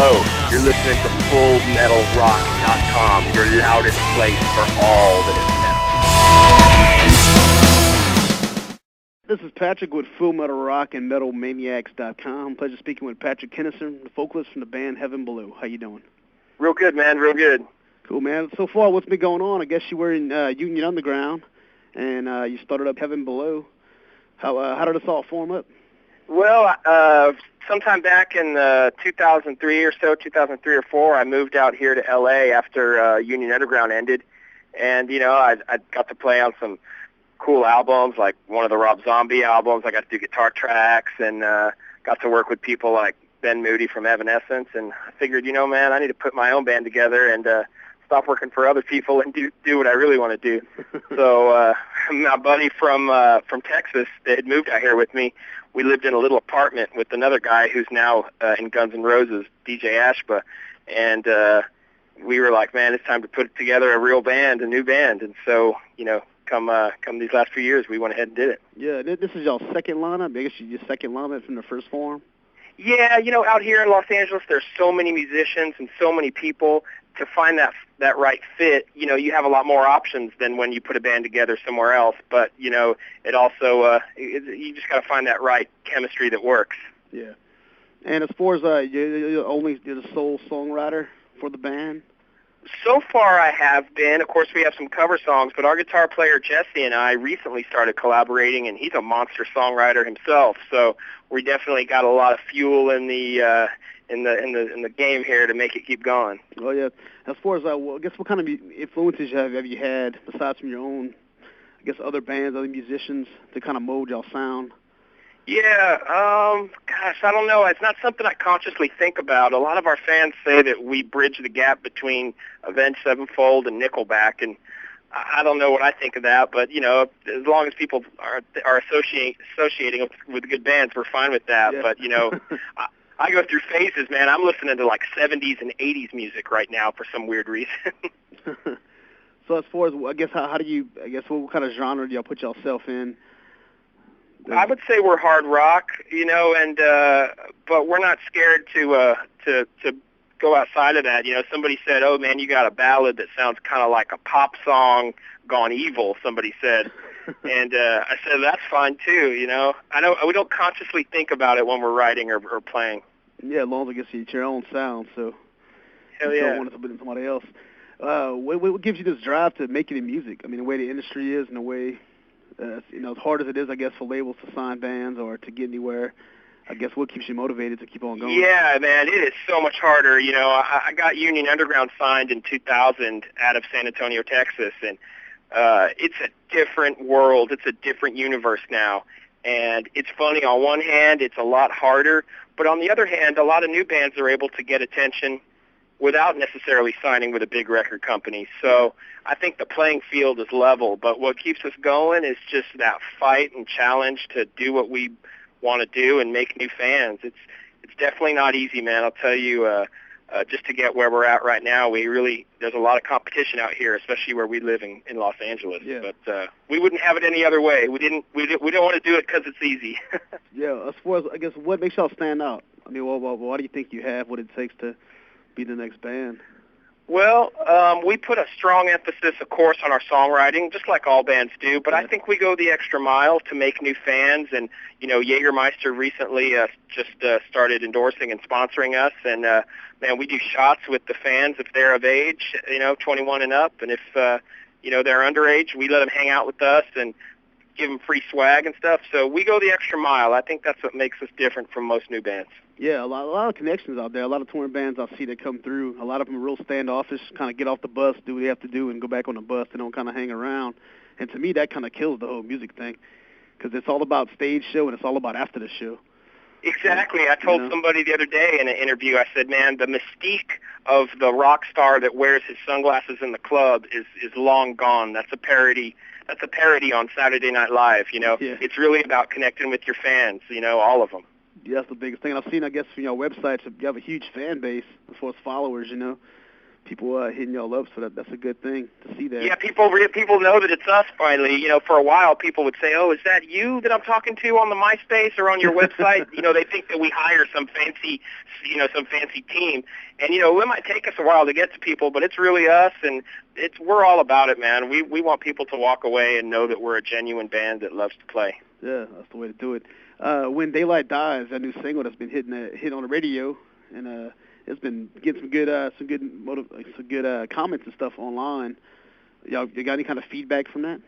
Hello, you're listening to FullMetalRock.com, your loudest place for all that is metal. This is Patrick with Full Metal Rock and MetalManiacs.com. Pleasure speaking with Patrick KENNISON, the vocalist from the band Heaven Below. How you doing? Real good, man, real good. Cool, man. So far, what's been going on? I guess you were in Union Underground, and you started up Heaven Below. How did this all form up? Well, sometime back in 2003 or so, 2003 or 4, I moved out here to L.A. after Union Underground ended. And, you know, I got to play on some cool albums, like one of the Rob Zombie albums. I got to do guitar tracks and got to work with people like Ben Moody from Evanescence. And I figured, you know, man, I need to put my own band together and stop working for other people and do what I really want to do. So my buddy from Texas that had moved out here with me, we lived in a little apartment with another guy who's now in Guns N' Roses, DJ Ashba, and we were like, man, it's time to put together a real band, a new band. And so, you know, come these last few years, we went ahead and did it. Yeah, this is y'all's second lineup. I guess your second lineup from the first form. Yeah, you know, out here in Los Angeles, there's so many musicians and so many people. To find that right fit, you know, you have a lot more options than when you put a band together somewhere else. But, you know, it also, you just got to find that right chemistry that works. Yeah. And as far as you're the sole songwriter for the band? So far I have been. Of course, we have some cover songs, but our guitar player Jesse and I recently started collaborating, and he's a monster songwriter himself. So we definitely got a lot of fuel in the game here to make it keep going. Oh yeah. As far as I guess, what kind of influences have you had besides from your own? I guess other bands, other musicians to kind of mold y'all sound. Yeah. Gosh, I don't know. It's not something I consciously think about. A lot of our fans say that we bridge the gap between Avenged Sevenfold and Nickelback, and I don't know what I think of that. But you know, as long as people are associating with good bands, we're fine with that. Yeah. But you know. I go through phases, man. I'm listening to like 70s and 80s music right now for some weird reason. So as far as, I guess, how do you, I guess, what kind of genre do y'all put yourself in? I would say we're hard rock, you know, and but we're not scared to go outside of that. You know, somebody said, "Oh man, you got a ballad that sounds kind of like a pop song gone evil." Somebody said. And I said, that's fine, too, you know. We don't consciously think about it when we're writing or playing. Yeah, as long as it's your own sound, so Hell you yeah. don't want it to be in somebody else. What gives you this drive to making the music? I mean, the way the industry is and the way, you know, as hard as it is, I guess, for labels to sign bands or to get anywhere, I guess what keeps you motivated to keep on going? Yeah, man, it is so much harder. You know, I got Union Underground signed in 2000 out of San Antonio, Texas, and it's a different world. It's a different universe now. And it's funny, on one hand, it's a lot harder, but on the other hand, a lot of new bands are able to get attention without necessarily signing with a big record company. So I think the playing field is level, but what keeps us going is just that fight and challenge to do what we want to do and make new fans. It's definitely not easy, man. I'll tell you, just to get where we're at right now, there's a lot of competition out here, especially where we live in Los Angeles. Yeah. But we wouldn't have it any other way. We don't want to do it because it's easy. Yeah, as far as, I guess, what makes y'all stand out? I mean, why do you think you have what it takes to be the next band? Well, we put a strong emphasis, of course, on our songwriting, just like all bands do, but I think we go the extra mile to make new fans. And, you know, Jägermeister recently just started endorsing and sponsoring us, and, man, we do shots with the fans if they're of age, you know, 21 and up, and if, you know, they're underage, we let them hang out with us and give them free swag and stuff. So we go the extra mile. I think that's what makes us different from most new bands. Yeah, a lot of connections out there. A lot of touring bands I see that come through. A lot of them are real standoffish, kind of get off the bus, do what they have to do, and go back on the bus. They don't kind of hang around. And to me, that kind of kills the whole music thing, because it's all about stage show and it's all about after the show. Exactly. I told somebody the other day in an interview, I said, man, the mystique of the rock star that wears his sunglasses in the club is long gone. That's a parody. That's a parody on Saturday Night Live, you know. Yeah. It's really about connecting with your fans, you know, all of them. Yeah, that's the biggest thing. I've seen, I guess, from your websites, you have a huge fan base as far as followers, you know. people hitting y'all up, so that's a good thing to see that. Yeah, people know that it's us finally. You know, for a while people would say, "Oh, is that you that I'm talking to on the MySpace or on your website?" You know, they think that we hire some fancy team, and you know, it might take us a while to get to people, but it's really us, and we're all about it, man. We want people to walk away and know that we're a genuine band that loves to play. Yeah, that's the way to do it. When Daylight Dies, that new single that's been hit on the radio, and it's been getting some good comments and stuff online. You got any kind of feedback from that?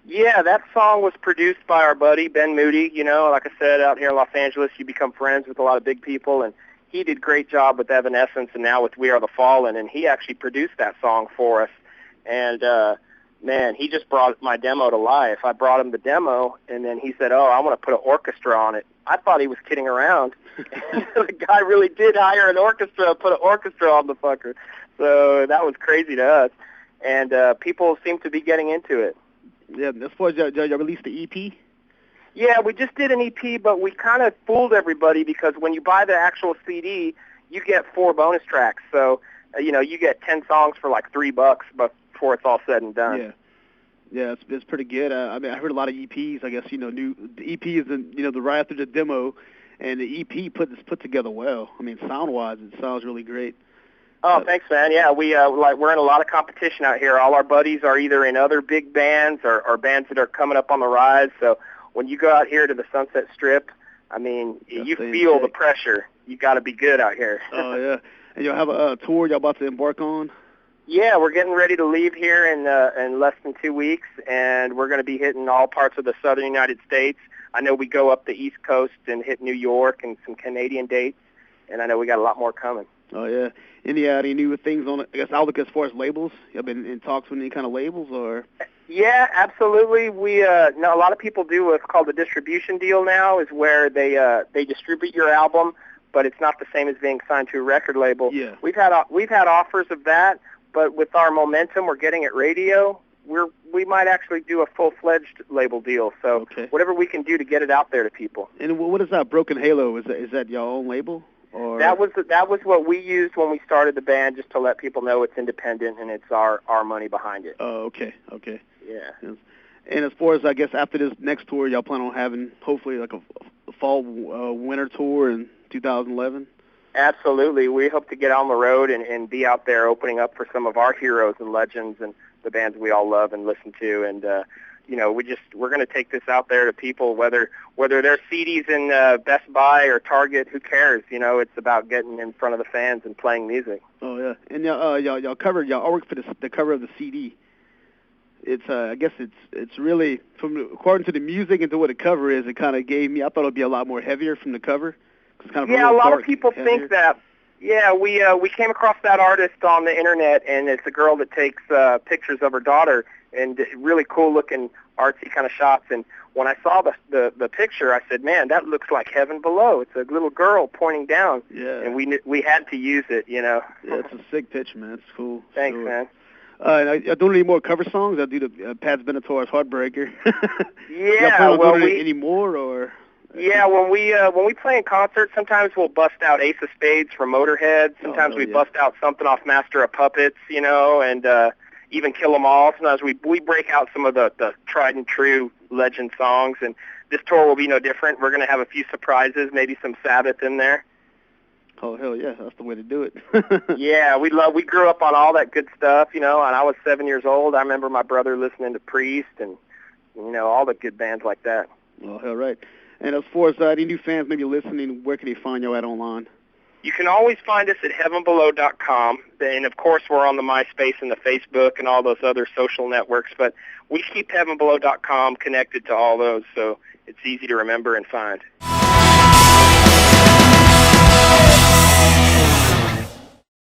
Yeah, that song was produced by our buddy Ben Moody. You know, like I said, out here in Los Angeles, you become friends with a lot of big people, and he did a great job with Evanescence and now with We Are the Fallen, and he actually produced that song for us. And man, he just brought my demo to life. I brought him the demo, and then he said, "Oh, I want to put an orchestra on it." I thought he was kidding around. The guy really did hire an orchestra, put an orchestra on the fucker. So that was crazy to us. And people seem to be getting into it. Yeah, as far as y'all released the EP? Yeah, we just did an EP, but we kind of fooled everybody because when you buy the actual CD, you get 4 bonus tracks. So, you know, you get 10 songs for like $3 before it's all said and done. Yeah, it's pretty good. I mean, I heard a lot of EPs. I guess the EP is the right after the demo, and the EP put together well. I mean, sound-wise, it sounds really great. Oh, thanks, man. Yeah, we're in a lot of competition out here. All our buddies are either in other big bands or bands that are coming up on the rise. So when you go out here to the Sunset Strip, I mean, you feel the pressure. You got to be good out here. Oh yeah, and y'all have a tour y'all about to embark on? Yeah, we're getting ready to leave here in less than 2 weeks, and we're going to be hitting all parts of the southern United States. I know we go up the East Coast and hit New York and some Canadian dates, and I know we got a lot more coming. Oh, yeah. Any new things on, I guess, outlook as far as labels? You have been in talks with any kind of labels, or? Yeah, absolutely. We now a lot of people do what's called a distribution deal now, is where they distribute your album, but it's not the same as being signed to a record label. Yeah. We've had offers of that. But with our momentum we're getting at radio, we might actually do a full-fledged label deal. So whatever we can do to get it out there to people. And what is that Broken Halo? Is that your own label? Or? That was what we used when we started the band, just to let people know it's independent and it's our money behind it. Oh, okay. Yeah. Yes. And as far as, I guess, after this next tour, y'all plan on having hopefully like a fall winter tour in 2011? Absolutely. We hope to get on the road and be out there opening up for some of our heroes and legends and the bands we all love and listen to. And, you know, we're going to take this out there to people, whether they're CDs in Best Buy or Target, who cares? You know, it's about getting in front of the fans and playing music. Oh, yeah. And y'all artwork for the cover of the CD. It's I guess it's really, according to the music and to what the cover is, it kind of gave me, I thought it would be a lot more heavier from the cover. Kind of a lot of people think that. Yeah, we came across that artist on the internet, and it's a girl that takes pictures of her daughter, and really cool-looking, artsy kind of shots. And when I saw the picture, I said, "Man, that looks like Heaven Below." It's a little girl pointing down. Yeah. And we had to use it, you know. Yeah, it's a sick picture, man. It's cool. Thanks, man. And I don't need more cover songs. I do the Pat Benatar's Heartbreaker. Yeah. Y'all plan on doing any more, or? Yeah, when we play in concert, sometimes we'll bust out Ace of Spades from Motorhead. Sometimes we bust out something off Master of Puppets, you know, and even Kill 'Em All. Sometimes we break out some of the tried and true legend songs, and this tour will be no different. We're going to have a few surprises, maybe some Sabbath in there. Oh, hell yeah, that's the way to do it. Yeah, we grew up on all that good stuff, you know, and I was 7 years old. I remember my brother listening to Priest and, you know, all the good bands like that. Oh, hell right. And as far as any new fans maybe listening, where can they find you at online? You can always find us at heavenbelow.com. And, of course, we're on the MySpace and the Facebook and all those other social networks. But we keep heavenbelow.com connected to all those, so it's easy to remember and find.